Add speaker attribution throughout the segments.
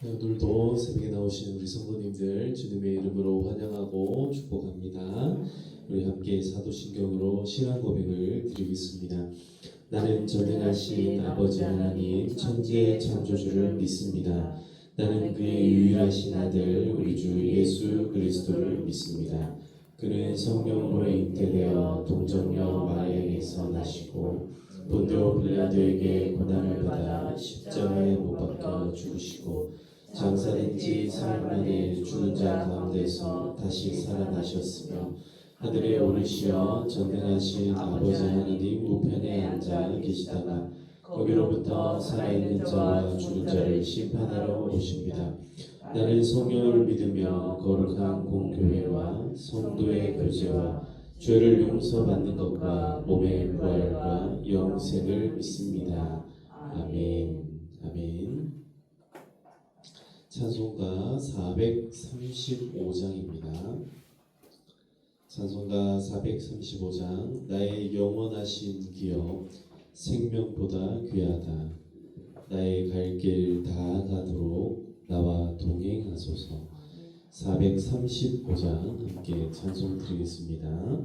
Speaker 1: 네, 오늘도 새벽에 나오신 우리 성도님들 주님의 이름으로 환영하고 축복합니다. 우리 함께 사도신경으로 신앙 고백을 드리겠습니다. 나는 전능하신 아버지 하나님 천지의 창조주를 믿습니다. 나는 그의 유일하신 아들 우리 주 예수 그리스도를 믿습니다. 그는 성령으로 잉태되어 동정녀 마리아에게서 나시고 본디오 빌라도에게 고난을 받아 십자가에 못 박혀 죽으시고 장사된 지 사흘 만에 죽은 자 가운데서 다시 살아나셨으며 하늘에 오르시어 전능하신 아버지 하나님 우편에 앉아 계시다가 거기로부터 살아있는 자와 죽은 자를 심판하러 오십니다. 나는 성령을 믿으며 거룩한 공교회와 성도의 교제와 죄를 용서받는 것과 몸의 부활과 영생을 믿습니다. 아멘. 아멘. 찬송가 435장입니다. 찬송가 435장. 나의 영원하신 기업 생명보다 귀하다. 나의 갈 길 다 가도록 나와 동행하소서. 435장 함께 찬송 드리겠습니다.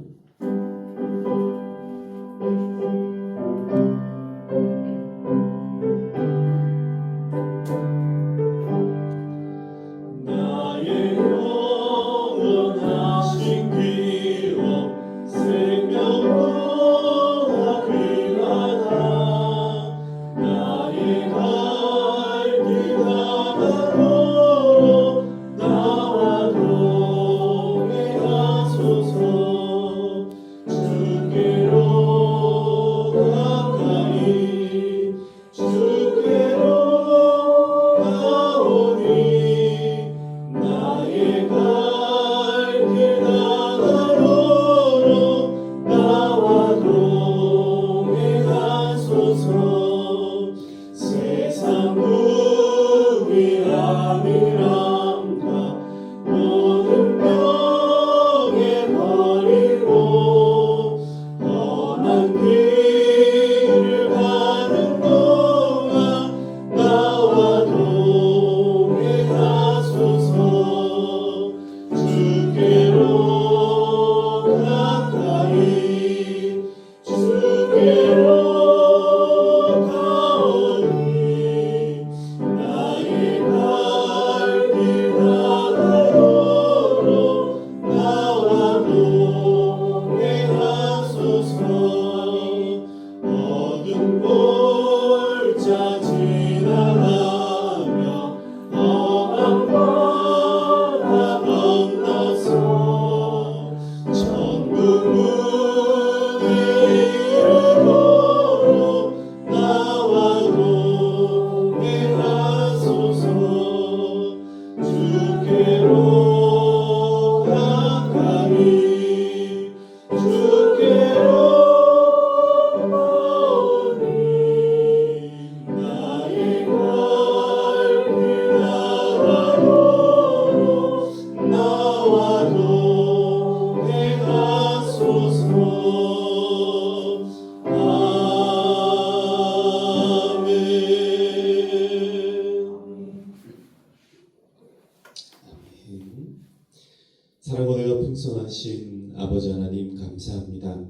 Speaker 1: 사랑과 은혜가 풍성하신 아버지 하나님 감사합니다.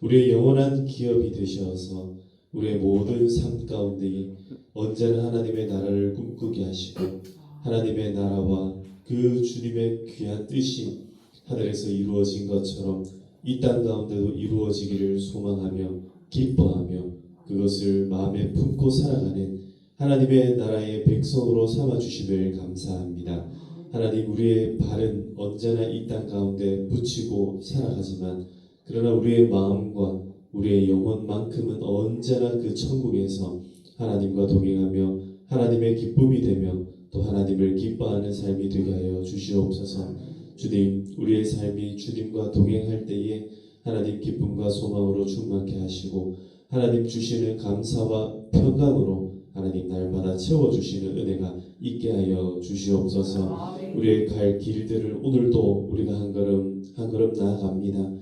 Speaker 1: 우리의 영원한 기업이 되셔서 우리의 모든 삶 가운데 언제나 하나님의 나라를 꿈꾸게 하시고 하나님의 나라와 그 주님의 귀한 뜻이 하늘에서 이루어진 것처럼 이 땅 가운데도 이루어지기를 소망하며 기뻐하며 그것을 마음에 품고 살아가는 하나님의 나라의 백성으로 삼아주심을 감사합니다. 하나님, 우리의 발은 언제나 이 땅 가운데 묻히고 살아가지만 그러나 우리의 마음과 우리의 영혼만큼은 언제나 그 천국에서 하나님과 동행하며 하나님의 기쁨이 되며 또 하나님을 기뻐하는 삶이 되게 하여 주시옵소서. 주님, 우리의 삶이 주님과 동행할 때에 하나님 기쁨과 소망으로 충만케 하시고 하나님 주시는 감사와 평강으로 하나님 날마다 채워주시는 은혜가 있게 하여 주시옵소서. 우리의 갈 길들을 오늘도 우리가 한 걸음 한 걸음 나아갑니다.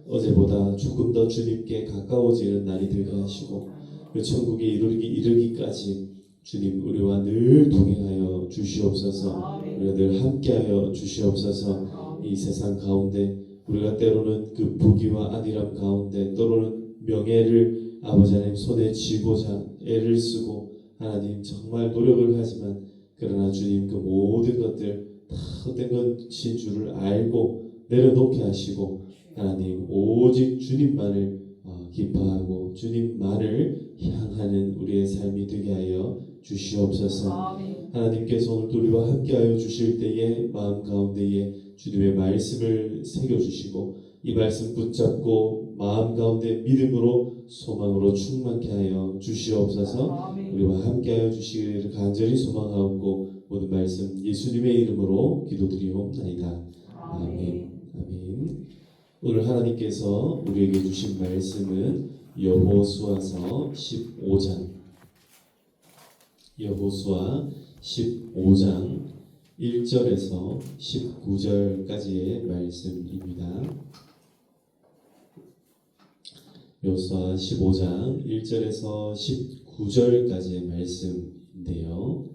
Speaker 1: 어제보다 조금 더 주님께 가까워지는 날이 되게 하시고 그 천국에 이르기까지 주님 우리와 늘 동행하여 주시옵소서. 우리가 늘 함께하여 주시옵소서. 이 세상 가운데 우리가 때로는 그 부귀와 안일함 가운데 때로는 명예를 아버지 하나님 손에 쥐고자 애를 쓰고 하나님 정말 노력을 하지만 그러나 주님 그 모든 것들 다 헛된 것인 줄을 알고 내려놓게 하시고 하나님 오직 주님만을 기뻐하고 주님만을 향하는 우리의 삶이 되게 하여 주시옵소서. 하나님께서 오늘도 우리와 함께하여 주실 때에 마음 가운데에 주님의 말씀을 새겨주시고 이 말씀 붙잡고 마음 가운데 믿음으로 소망으로 충만케 하여 주시옵소서. 우리와 함께하여 주시기를 간절히 소망하옵고 모든 말씀 예수님의 이름으로 기도드리옵나이다. 아멘. 아멘. 오늘 하나님께서 우리에게 주신 말씀은 여호수아서 15장 여호수아 15장 1절에서 19절까지의 말씀입니다. 여호수아 15장 1절에서 19절까지의 말씀인데요.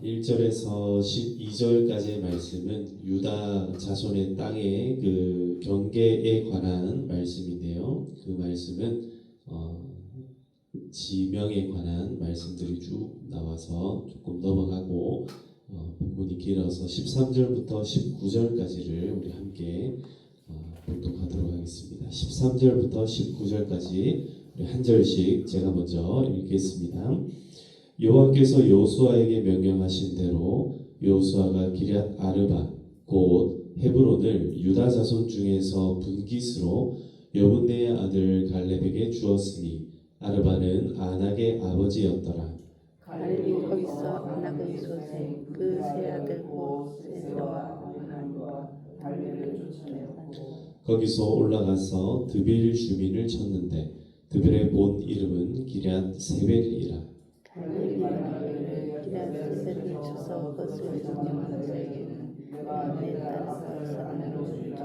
Speaker 1: 1절에서 12절까지의 말씀은 유다 자손의 땅의 그 경계에 관한 말씀인데요. 그 말씀은 지명에 관한 말씀들이 쭉 나와서 조금 넘어가고 본문이 길어서 13절부터 19절까지를 우리 함께 봉독하도록 하겠습니다. 13절부터 19절까지 우리 한 절씩 제가 먼저 읽겠습니다. 여호와께서 여호수아에게 명령하신 대로 여호수아가 기럇 아르바 곧 헤브론을 유다 자손 중에서 분깃으로 여분네의 아들 갈렙에게 주었으니 아르바는 아낙의 아버지였더라.
Speaker 2: 갈렙이 거기서 아낙의 소생 그 세 아들 곧 세세와 아비함과 갈렙을 쫓아내었고
Speaker 1: 거기서 올라가서 드빌 주민을 쳤는데 드빌의 본 이름은 기럇 세벨이라.
Speaker 2: 갈렙이 아낙을 기럇 세벨을 쳐서 그것을 점령한 자에게는 내가 내 딸을 아낙으로 주리라.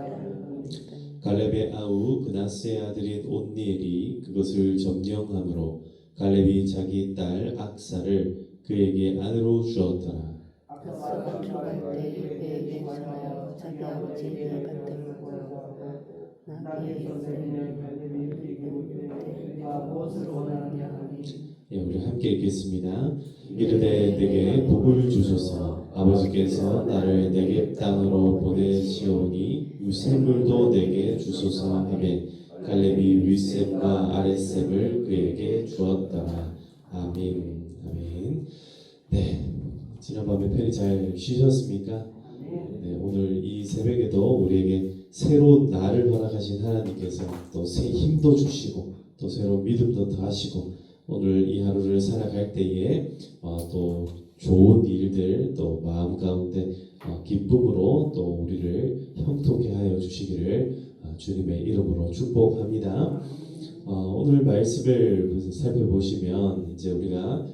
Speaker 1: 갈렙의 아우 그나스의 아들인 온니엘이 그것을 점령함으로 갈렙이 자기 딸 악사를 그에게 아내로 주었더라.
Speaker 2: 악사가 죽을 때 그에게 전하여 자기 아버지 나발대로 나비의 선생님을 갈렙이 그에게 물을 때 내가 무엇을 원하느냐 하니
Speaker 1: 우리 함께 읽겠습니다. 이르되 내게 복을 주소서. 아버지께서 나를 내게 땅으로 보내시오니 유샘물도 내게 주소서 하매 갈렙이 윗샘과 아랫샘을 그에게 주었더라. 아멘. 아멘. 네, 지난밤에 편히 잘 쉬셨습니까? 네, 오늘 이 새벽에도 우리에게 새로운 날을 허락하신 하나님께서 또 새 힘도 주시고 또 새로운 믿음도 더하시고 오늘 이 하루를 살아갈 때에 또 좋은 일들 또 마음 가운데 기쁨으로 또 우리를 형통케 하여 주시기를 주님의 이름으로 축복합니다. 오늘 말씀을 살펴보시면 이제 우리가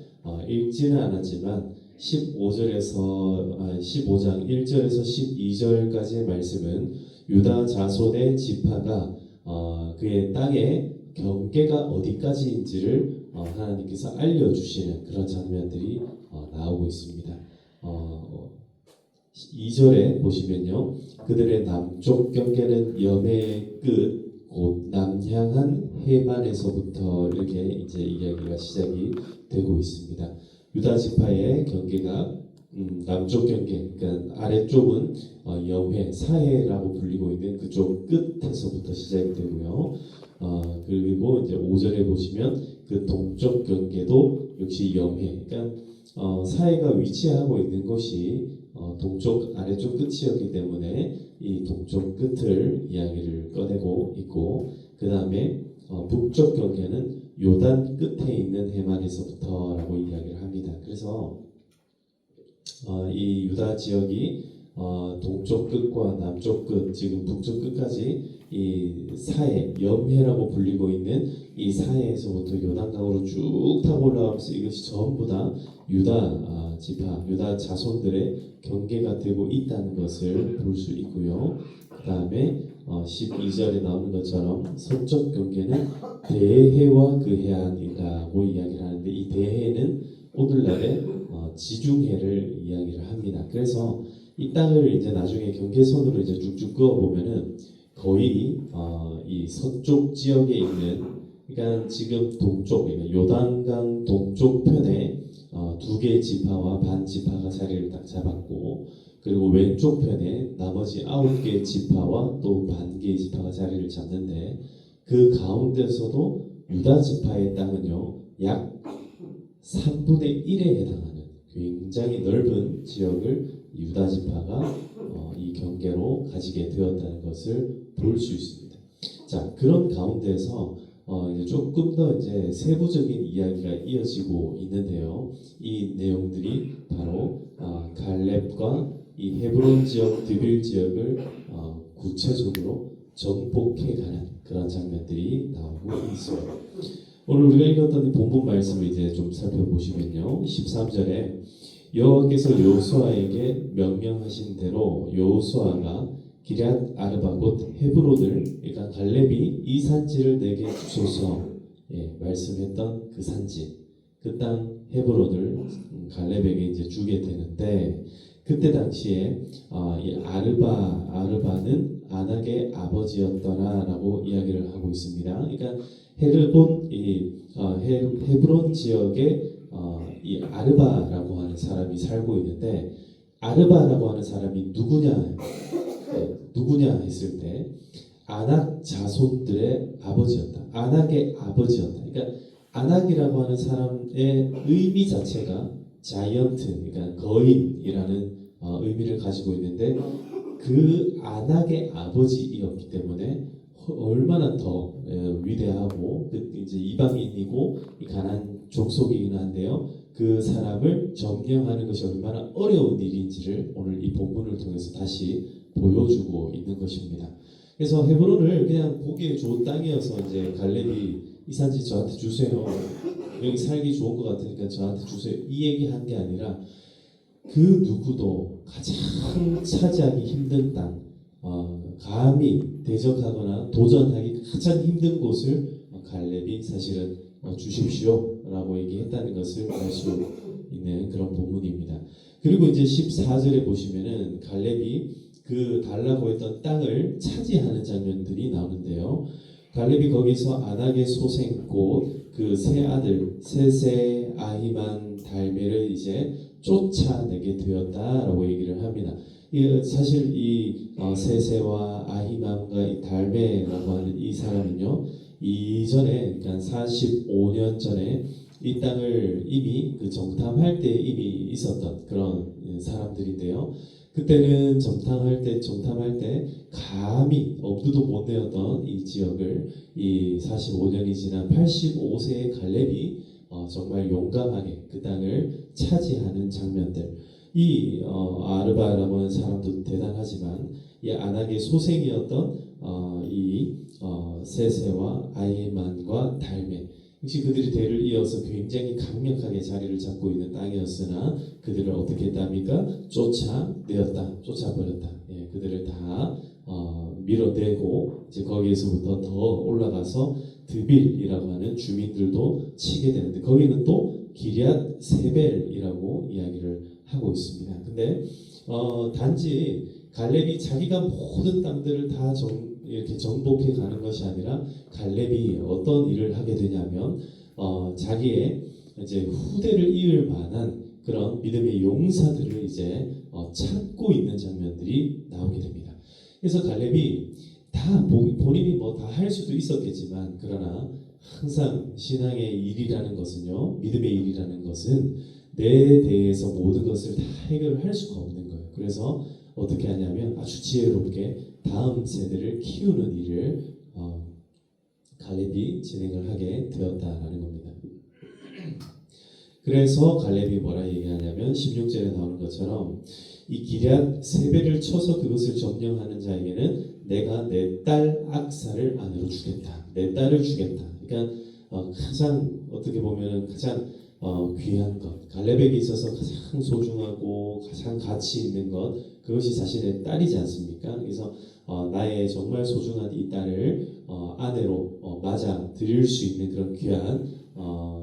Speaker 1: 읽지는 않았지만 15장 1절에서 12절까지의 말씀은 유다 자손의 지파가 그의 땅의 경계가 어디까지인지를 하나님께서 알려주시는 그런 장면들이 나오고 있습니다. 2절에 보시면요, 그들의 남쪽 경계는 염해의 끝 곧 남향한 해만에서부터 이렇게 이제 이야기가 시작이 되고 있습니다. 유다 지파의 경계가 남쪽 경계, 그러니까 아래쪽은 염해, 사해라고 불리고 있는 그쪽 끝에서부터 시작이 되고요. 그리고 이제 5절에 보시면 그 동쪽 경계도 역시 염해, 그러니까 사해가 위치하고 있는 곳이 동쪽 아래쪽 끝이었기 때문에 이 동쪽 끝을 이야기를 꺼내고 있고 그 다음에 북쪽 경계는 요단 끝에 있는 해만에서부터라고 이야기를 합니다. 그래서 이 유다 지역이 동쪽 끝과 남쪽 끝, 지금 북쪽 끝까지 이 사해, 염해라고 불리고 있는 이 사해에서부터 요단강으로 쭉 타고 올라가면서 이것이 전부 다 유다 지파, 유다 자손들의 경계가 되고 있다는 것을 볼 수 있고요. 그 다음에 12절에 나오는 것처럼 서쪽 경계는 대해와 그 해안이라고 이야기를 하는데 이 대해는 오늘날의 지중해를 이야기를 합니다. 그래서 이 땅을 이제 나중에 경계선으로 이제 쭉쭉 그어 보면은 거의 이 서쪽 지역에 있는 그러니까 지금 동쪽 그러니까 요단강 동쪽 편에 두 개의 지파와 반 지파가 자리를 딱 잡았고 그리고 왼쪽 편에 나머지 9개의 지파와 또 반 개의 지파가 자리를 잡는데 그 가운데서도 유다 지파의 땅은요 약 3분의 1에 해당하는 굉장히 넓은 지역을 유다 지파가 이 경계로 가지게 되었다는 것을 볼 수 있습니다. 자 그런 가운데서 이제 조금 더 이제 세부적인 이야기가 이어지고 있는데요. 이 내용들이 바로 갈렙과 이 헤브론 지역, 드빌 지역을 구체적으로 정복해가는 그런 장면들이 나오고 있어요. 오늘 우리가 읽었던 이 본문 말씀을 이제 좀 살펴보시면요. 13절에 여호와께서 여호수아에게 명령하신 대로 여호수아가 기럇 아르바 곧 헤브론을 그러니까 갈렙이 이 산지를 내게 주소서 말씀했던 그 산지 그 땅 헤브론을 갈렙에게 이제 주게 되는데 그때 당시에 이 아르바는 아낙의 아버지였더라라고 이야기를 하고 있습니다. 그러니까 헤브론 지역에 이 아르바라고 하는 사람이 살고 있는데 아르바라고 하는 사람이 누구냐 했을 때 아낙 자손들의 아버지였다. 아낙의 아버지였다. 그러니까 아낙이라고 하는 사람의 의미 자체가 자이언트, 그러니까 거인이라는 의미를 가지고 있는데 그 아낙의 아버지이었기 때문에 얼마나 더 위대하고 이제 이방인이고 가난 족속이긴 한데요. 그 사람을 점령하는 것이 얼마나 어려운 일인지를 오늘 이 본문을 통해서 다시 보여주고 있는 것입니다. 그래서 헤브론을 그냥 보기에 좋은 땅이어서 이제 갈렙이 이 산지 저한테 주세요. 여기 살기 좋은 것 같으니까 저한테 주세요. 이 얘기한 게 아니라 그 누구도 가장 차지하기 힘든 땅, 감히 대적하거나 도전하기 가장 힘든 곳을 갈렙이 사실은 주십시오라고 얘기했다는 것을 알 수 있는 그런 본문입니다. 그리고 이제 14절에 보시면은 갈렙이 그 달라고 했던 땅을 차지하는 장면들이 나오는데요. 갈렙이 거기서 아낙의 소생 곧 그 세 아들 세세, 아히만, 달메를 이제 쫓아내게 되었다라고 얘기를 합니다. 사실 이 세세와 아히만과 이 달메라고 하는 이 사람은요 이전에 그러니까 45년 전에 이 땅을 이미 그 정탐할 때 이미 있었던 그런 사람들인데요. 그때는 정탐할 때 감히 엄두도 못 내었던 이 지역을 이 45년이 지난 85세의 갈렙이 정말 용감하게 그 땅을 차지하는 장면들. 이 아르바라고 하는 사람도 대단하지만 이 아낙의 소생이었던 세세와 아이만과 달메 역시 그들이 대를 이어서 굉장히 강력하게 자리를 잡고 있는 땅이었으나 그들을 어떻게 했답니까? 쫓아버렸다. 그들을 다 밀어내고 이제 거기에서부터 더 올라가서 드빌이라고 하는 주민들도 치게 되는데 거기는 또 기럇 세벨이라고 이야기를 하고 있습니다. 근데 단지 갈렙이 자기가 모든 땅들을 다 이렇게 정복해 가는 것이 아니라 갈렙이 어떤 일을 하게 되냐면 자기의 이제 후대를 이을 만한 그런 믿음의 용사들을 이제 찾고 있는 장면들이 나오게 됩니다. 그래서 갈렙이 다 본인이 뭐 다 할 수도 있었겠지만 그러나 항상 신앙의 일이라는 것은요 믿음의 일이라는 것은 내 대해서 모든 것을 다 해결을 할 수가 없는 거예요. 그래서 어떻게 하냐면 아주 지혜롭게 다음 세대를 키우는 일을 갈렙이 진행을 하게 되었다라는 겁니다. 그래서 갈렙이 뭐라 얘기하냐면 16절에 나오는 것처럼 이 기럇 세벨을 쳐서 그것을 점령하는 자에게는 내가 내 딸 악사를 아내로 주겠다. 내 딸을 주겠다. 그러니까 가장 어떻게 보면은 가장 귀한 것, 갈렙에게 있어서 가장 소중하고 가장 가치 있는 것, 그것이 자신의 딸이지 않습니까? 그래서 나의 정말 소중한 이 딸을 아내로 맞아 드릴 수 있는 그런 귀한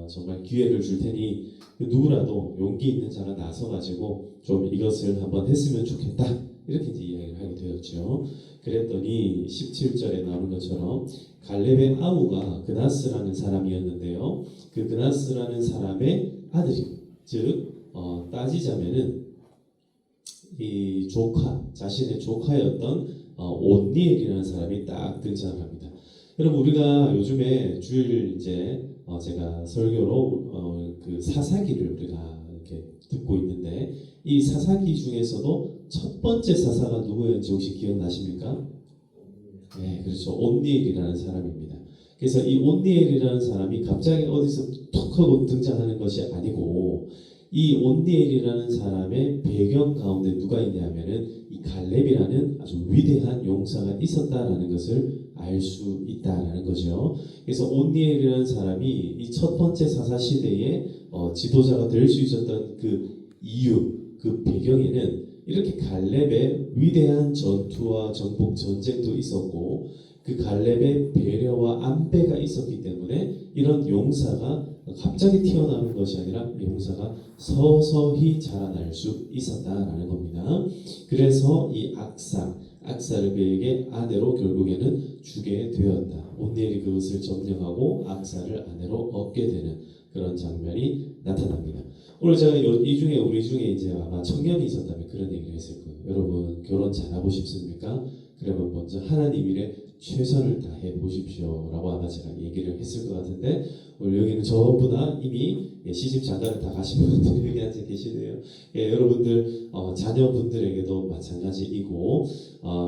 Speaker 1: 정말 기회를 줄 테니 누구라도 용기 있는 자가 나서 가지고 좀 이것을 한번 했으면 좋겠다, 이렇게 이제 이야기를 하게 되었죠. 그랬더니 17절에 나오는 것처럼 갈렙의 아우가 그나스라는 사람이었는데요. 그 그나스라는 사람의 아들이, 즉 따지자면은 이 조카, 자신의 조카였던 온니엘이라는 사람이 딱 등장합니다. 여러분, 우리가 요즘에 주일 이제 제가 설교로 그 사사기를 우리가 이렇게 듣고 있는데, 이 사사기 중에서도 첫 번째 사사가 누구였는지 혹시 기억나십니까? 네, 그렇죠. 온니엘이라는 사람입니다. 그래서 이 온니엘이라는 사람이 갑자기 어디서 툭 하고 등장하는 것이 아니고, 이 온니엘이라는 사람의 배경 가운데 누가 있냐면은 이 갈렙이라는 아주 위대한 용사가 있었다라는 것을 알 수 있다라는 거죠. 그래서 온니엘이라는 사람이 이 첫 번째 사사 시대에 지도자가 될 수 있었던 그 이유, 그 배경에는 이렇게 갈렙의 위대한 전투와 정복 전쟁도 있었고, 그 갈렙의 배려와 안배가 있었기 때문에 이런 용사가 갑자기 튀어나오는 것이 아니라 용사가 서서히 자라날 수 있었다라는 겁니다. 그래서 이 악사를 그에게 아내로 결국에는 주게 되었다. 온니엘이 그것을 점령하고 악사를 아내로 얻게 되는 그런 장면이 나타납니다. 오늘 제가 이 중에 우리 중에 이제 아마 청년이 있었다면 그런 얘기를 했을 거예요. 여러분, 결혼 잘하고 싶습니까? 그러면 먼저 하나님 일에 최선을 다해 보십시오라고 아마 제가 얘기를 했을 것 같은데, 오늘 여기는 전부 다 이미 시집 장가를 다 가신 분들이 여기 앉아 계시네요. 여러분들 자녀분들에게도 마찬가지이고,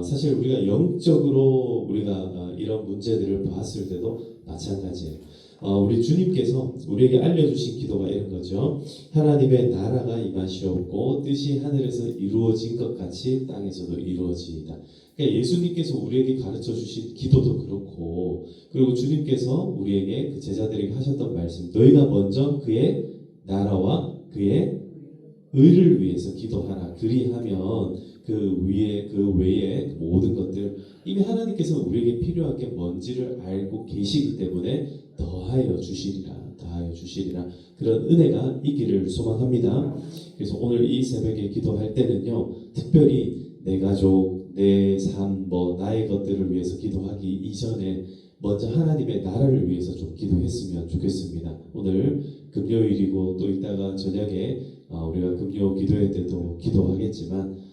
Speaker 1: 사실 우리가 영적으로 우리가 이런 문제들을 봤을 때도 마찬가지예요. 우리 주님께서 우리에게 알려주신 기도가 이런 거죠. 하나님의 나라가 임하시옵고 뜻이 하늘에서 이루어진 것 같이 땅에서도 이루어지이다. 그러니까 예수님께서 우리에게 가르쳐 주신 기도도 그렇고, 그리고 주님께서 우리에게 그 제자들에게 하셨던 말씀, 너희가 먼저 그의 나라와 그의 의를 위해서 기도하라. 그리하면 그 위에 그 외에 모든 것들 이미 하나님께서 우리에게 필요한 게 뭔지를 알고 계시기 때문에 더하여 주시리라. 그런 은혜가 있기를 소망합니다. 그래서 오늘 이 새벽에 기도할 때는요, 특별히 내 가족, 내 삶, 나의 것들을 위해서 기도하기 이전에 먼저 하나님의 나라를 위해서 좀 기도했으면 좋겠습니다. 오늘 금요일이고 또 이따가 저녁에 우리가 금요 기도회 때도 기도하겠지만,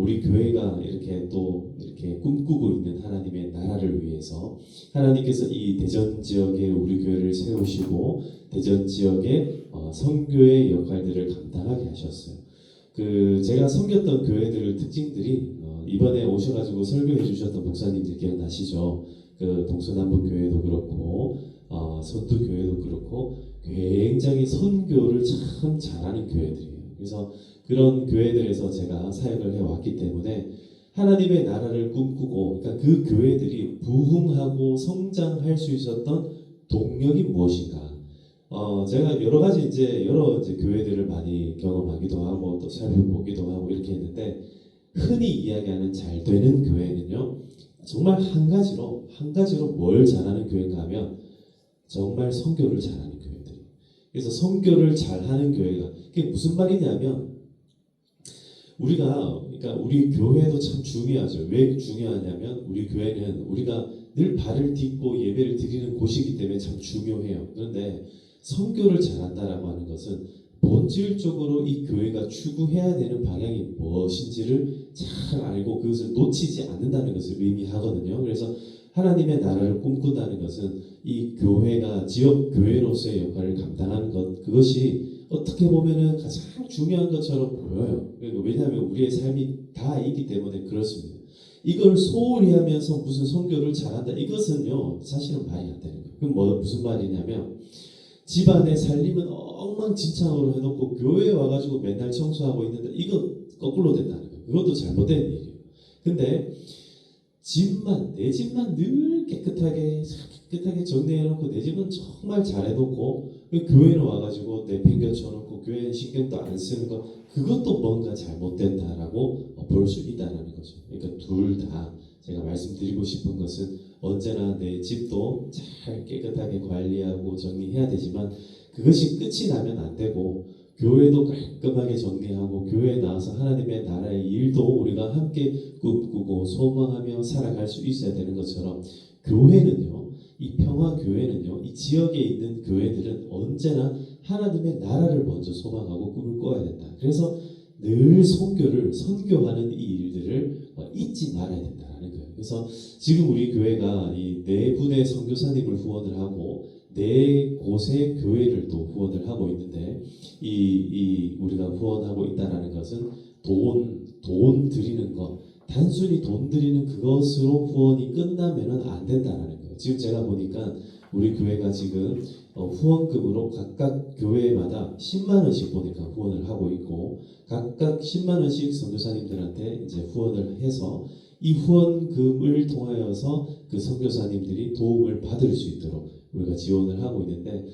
Speaker 1: 우리 교회가 이렇게 또 이렇게 꿈꾸고 있는 하나님의 나라를 위해서 하나님께서 이 대전 지역에 우리 교회를 세우시고 대전 지역의 선교의 역할들을 감당하게 하셨어요. 제가 섬겼던 교회들 특징들이 이번에 오셔가지고 설교해 주셨던 목사님들 기억나시죠? 그 동서남북 교회도 그렇고 선두 교회도 그렇고 굉장히 선교를 참 잘하는 교회들이에요. 그래서 그런 교회들에서 제가 사역을 해왔기 때문에 하나님의 나라를 꿈꾸고, 그러니까 그 교회들이 부흥하고 성장할 수 있었던 동력이 무엇인가? 제가 여러 이제 교회들을 많이 경험하기도 하고 또 살펴보기도 하고 이렇게 했는데, 흔히 이야기하는 잘 되는 교회는요, 정말 한 가지로 뭘 잘하는 교회인가 하면 정말 선교를 잘하는 교회들. 그래서 선교를 잘하는 교회가, 그게 무슨 말이냐면, 그러니까 우리 교회도 참 중요하죠. 왜 중요하냐면 우리 교회는 우리가 늘 발을 딛고 예배를 드리는 곳이기 때문에 참 중요해요. 그런데 선교를 잘한다라고 하는 것은 본질적으로 이 교회가 추구해야 되는 방향이 무엇인지를 잘 알고 그것을 놓치지 않는다는 것을 의미하거든요. 그래서 하나님의 나라를 꿈꾼다는 것은 이 교회가 지역 교회로서의 역할을 감당하는 것, 그것이 어떻게 보면은 가장 중요한 것처럼 보여요. 왜냐하면 우리의 삶이 다 있기 때문에 그렇습니다. 이걸 소홀히 하면서 무슨 선교를 잘한다, 이것은요 사실은 말이 안 되는 거예요. 그럼 무슨 말이냐면, 집안의 살림은 엉망진창으로 해놓고 교회에 와가지고 맨날 청소하고 있는데 이거 거꾸로 된다는 거예요. 그것도 잘못된 얘기예요. 근데 내 집만 늘 깨끗하게 깨끗하게 정리해놓고 내 집은 정말 잘해놓고 교회는 와가지고 내팽겨쳐놓고 교회는 신경도 안 쓰는 것 그것도 뭔가 잘못됐다라고 볼 수 있다는 거죠. 그러니까 둘 다 제가 말씀드리고 싶은 것은 언제나 내 집도 잘 깨끗하게 관리하고 정리해야 되지만 그것이 끝이 나면 안 되고 교회도 깔끔하게 정리하고 교회에 나와서 하나님의 나라의 일도 우리가 함께 꿈꾸고 소망하며 살아갈 수 있어야 되는 것처럼 교회는요, 이 평화교회는요, 이 지역에 있는 교회들은 언제나 하나님의 나라를 먼저 소망하고 꿈을 꿔야 된다. 그래서 늘 선교하는 이 일들을 잊지 말아야 된다는 거예요. 그래서 지금 우리 교회가 이 네 분의 선교사님을 후원을 하고 네 곳의 교회를 또 후원을 하고 있는데 이 우리가 후원하고 있다라는 것은 돈 드리는 것 단순히 돈 드리는 그것으로 후원이 끝나면은 안 된다라는 거예요. 지금 제가 보니까 우리 교회가 지금 후원금으로 각각 교회마다 10만 원씩 보니까 후원을 하고 있고 각각 10만 원씩 선교사님들한테 이제 후원을 해서 이 후원금을 통하여서 그 선교사님들이 도움을 받을 수 있도록 우리가 지원을 하고 있는데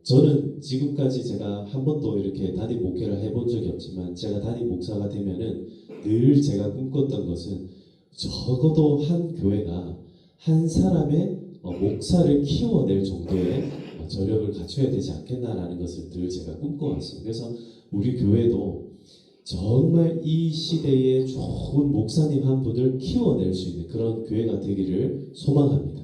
Speaker 1: 저는 지금까지 제가 한 번도 이렇게 담임 목회를 해본 적이 없지만 제가 담임 목사가 되면은 늘 제가 꿈꿨던 것은 적어도 한 교회가 한 사람의 목사를 키워낼 정도의 저력을 갖춰야 되지 않겠나라는 것을 늘 제가 꿈꿔왔어요. 그래서 우리 교회도 정말 이 시대에 좋은 목사님 한 분을 키워낼 수 있는 그런 교회가 되기를 소망합니다.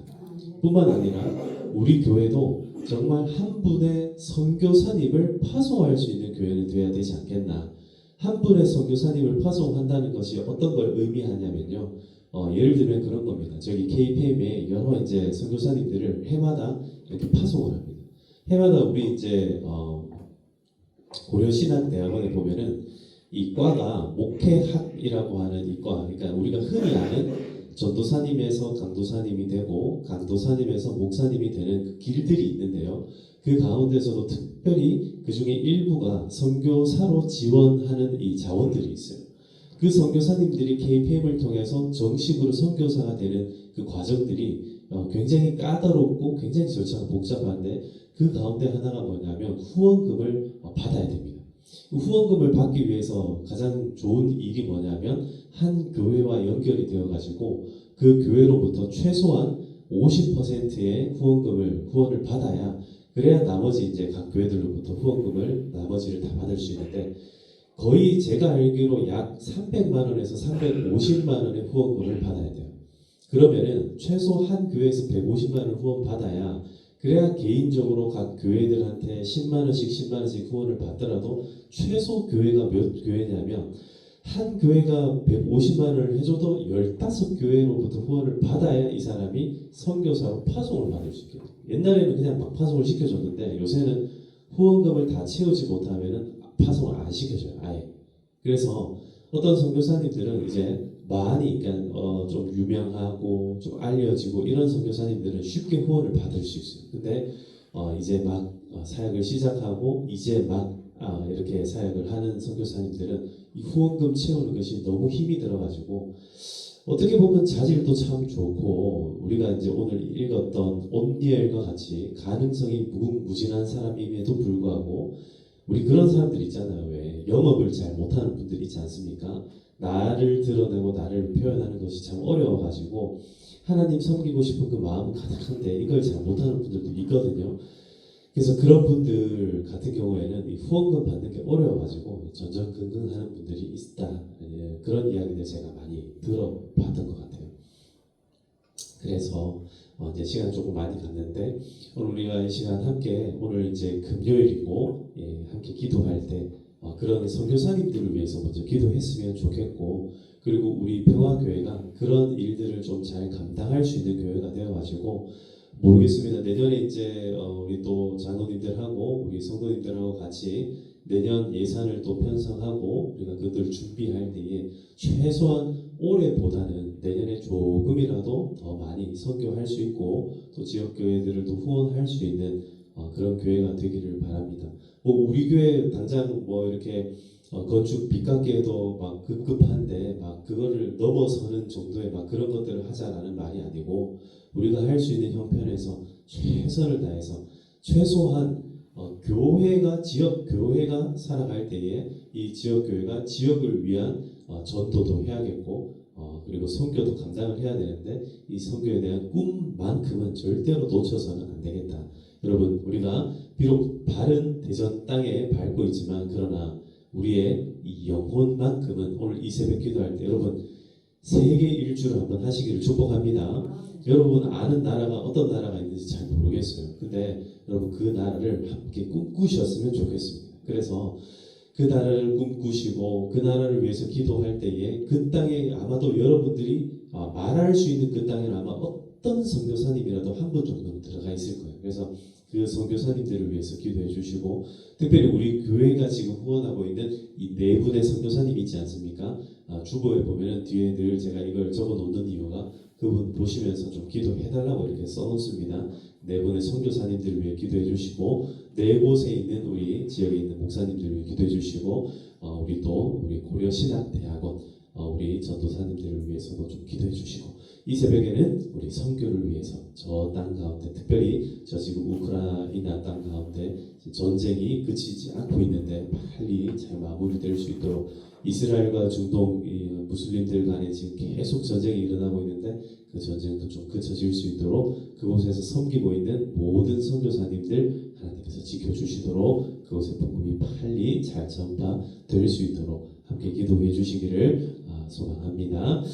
Speaker 1: 뿐만 아니라 우리 교회도 정말 한 분의 선교사님을 파송할 수 있는 교회는 되어야 되지 않겠나. 한 분의 선교사님을 파송한다는 것이 어떤 걸 의미하냐면요. 예를 들면 그런 겁니다. 저기 KPM에 여러 이제 선교사님들을 해마다 이렇게 파송을 합니다. 해마다 우리 이제 고려신학대학원에 보면은 이 과가 목회학이라고 하는 이 과, 그러니까 우리가 흔히 아는 전도사님에서 강도사님이 되고 강도사님에서 목사님이 되는 그 길들이 있는데요. 그 가운데서도 특별히 그 중에 일부가 선교사로 지원하는 이 자원들이 있어요. 그 선교사님들이 KPM을 통해서 정식으로 선교사가 되는 그 과정들이 굉장히 까다롭고 굉장히 절차가 복잡한데 그 가운데 하나가 뭐냐면 후원금을 받아야 됩니다. 후원금을 받기 위해서 가장 좋은 일이 뭐냐면 한 교회와 연결이 되어가지고 그 교회로부터 최소한 50%의 후원을 받아야 그래야 나머지 이제 각 교회들로부터 후원금을 나머지를 다 받을 수 있는데 거의 제가 알기로 약 300만 원에서 350만 원의 후원금을 받아야 돼요. 그러면은 최소 한 교회에서 150만 원 후원 받아야 그래야 개인적으로 각 교회들한테 10만 원씩 10만 원씩 후원을 받더라도 최소 교회가 몇 교회냐면 한 교회가 150만 원을 해줘도 15교회로부터 후원을 받아야 이 사람이 선교사로 파송을 받을 수 있게 돼요. 옛날에는 그냥 막 파송을 시켜줬는데 요새는 후원금을 다 채우지 못하면은 파송을 안 시켜줘요. 아예. 그래서 어떤 선교사님들은 이제 많이 그러니까 좀 유명하고 좀 알려지고 이런 선교사님들은 쉽게 후원을 받을 수 있어요. 근데 이제 막 사역을 시작하고 이제 막 이렇게 사역을 하는 선교사님들은 이 후원금 채우는 것이 너무 힘이 들어가지고 어떻게 보면 자질도 참 좋고 우리가 이제 오늘 읽었던 온니엘과 같이 가능성이 무궁무진한 사람임에도 불구하고 우리 그런 사람들 있잖아요. 왜 영업을 잘 못하는 분들 있지 않습니까? 나를 드러내고 나를 표현하는 것이 참 어려워가지고 하나님 섬기고 싶은 그 마음은 가득한데 이걸 잘 못하는 분들도 있거든요. 그래서 그런 분들 같은 경우에는 이 후원금 받는 게 어려워가지고 전전긍긍하는 분들이 있다. 그런 이야기들 제가 많이 들어봤던 것 같아요. 그래서 이제 시간 조금 많이 갔는데 오늘 우리가 이 시간 함께 오늘 이제 금요일이고 함께 기도할 때 그런 선교사님들을 위해서 먼저 기도했으면 좋겠고 그리고 우리 평화교회가 그런 일들을 좀 잘 감당할 수 있는 교회가 되어가지고 모르겠습니다. 내년에 이제 우리 또 장로님들하고 우리 성도님들하고 같이 내년 예산을 또 편성하고 우리가 그들을 준비할 때에 최소한 올해보다는 내년에 조금이라도 더 많이 선교할 수 있고 또 지역 교회들을 또 후원할 수 있는 그런 교회가 되기를 바랍니다. 뭐 우리 교회 당장 뭐 이렇게 건축 빚갚기에도 막 급급한데 막 그거를 넘어서는 정도의 막 그런 것들을 하자라는 말이 아니고 우리가 할 수 있는 형편에서 최선을 다해서 최소한 교회가 지역 교회가 살아갈 때에 이 지역 교회가 지역을 위한 전도도 해야겠고 그리고 선교도 감당을 해야 되는데 이 선교에 대한 꿈만큼은 절대로 놓쳐서는 안 되겠다. 여러분 우리가 비록 발은 대전 땅에 밟고 있지만 그러나 우리의 이 영혼만큼은 오늘 이 새벽 기도할 때 여러분 세계 일주를 한번 하시기를 축복합니다. 여러분 아는 나라가 어떤 나라가 있는지 잘 모르겠어요. 근데 여러분 그 나라를 함께 꿈꾸셨으면 좋겠습니다. 그래서 그 나라를 꿈꾸시고 그 나라를 위해서 기도할 때에 그 땅에 아마도 여러분들이 말할 수 있는 그 땅에는 아마 어떤 선교사님이라도 한 분 정도는 들어가 있을 거예요. 그래서 그 선교사님들을 위해서 기도해 주시고 특별히 우리 교회가 지금 후원하고 있는 이 네 분의 선교사님이 있지 않습니까? 주보에 보면은 뒤에 늘 제가 이걸 적어 놓는 이유가 그분 보시면서 좀 기도해 달라고 이렇게 써 놓습니다. 네 분의 선교사님들을 위해 기도해 주시고 네 곳에 있는 우리 지역에 있는 목사님들을 위해 기도해 주시고 우리 또 우리 고려신학대학원 우리 전도사님들을 위해서도 좀 기도해 주시고 이 새벽에는 우리 선교를 위해서 저 땅 가운데 특별히 저 지금 우크라이나 땅 가운데 전쟁이 그치지 않고 있는데 빨리 잘 마무리될 수 있도록 이스라엘과 중동 무슬림들 간에 지금 계속 전쟁이 일어나고 있는데 그 전쟁도 좀 그쳐질 수 있도록 그곳에서 섬기고 있는 모든 선교사님들 하나님께서 지켜주시도록 그곳의 복음이 빨리 잘 전파될 수 있도록 함께 기도해 주시기를 소망합니다.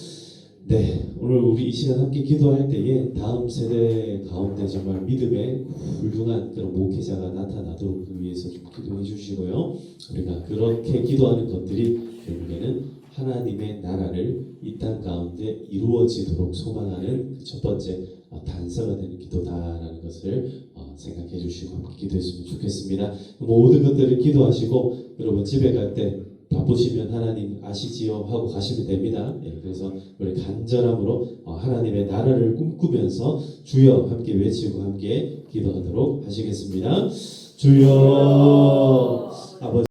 Speaker 1: 네, 오늘 우리 이 시간 함께 기도할 때에 다음 세대 가운데 정말 믿음의 훌륭한 그런 목회자가 나타나도록 그 위해서 좀 기도해 주시고요. 우리가 그렇게 기도하는 것들이 결국에는 하나님의 나라를 이 땅 가운데 이루어지도록 소망하는 그 첫 번째 단서가 되는 기도다라는 것을 생각해 주시고 함께 기도했으면 좋겠습니다. 모든 것들을 기도하시고 여러분 집에 갈 때 바쁘시면 하나님 아시지요 하고 가시면 됩니다. 그래서 우리 간절함으로 하나님의 나라를 꿈꾸면서 주여 함께 외치고 함께 기도하도록 하시겠습니다. 주여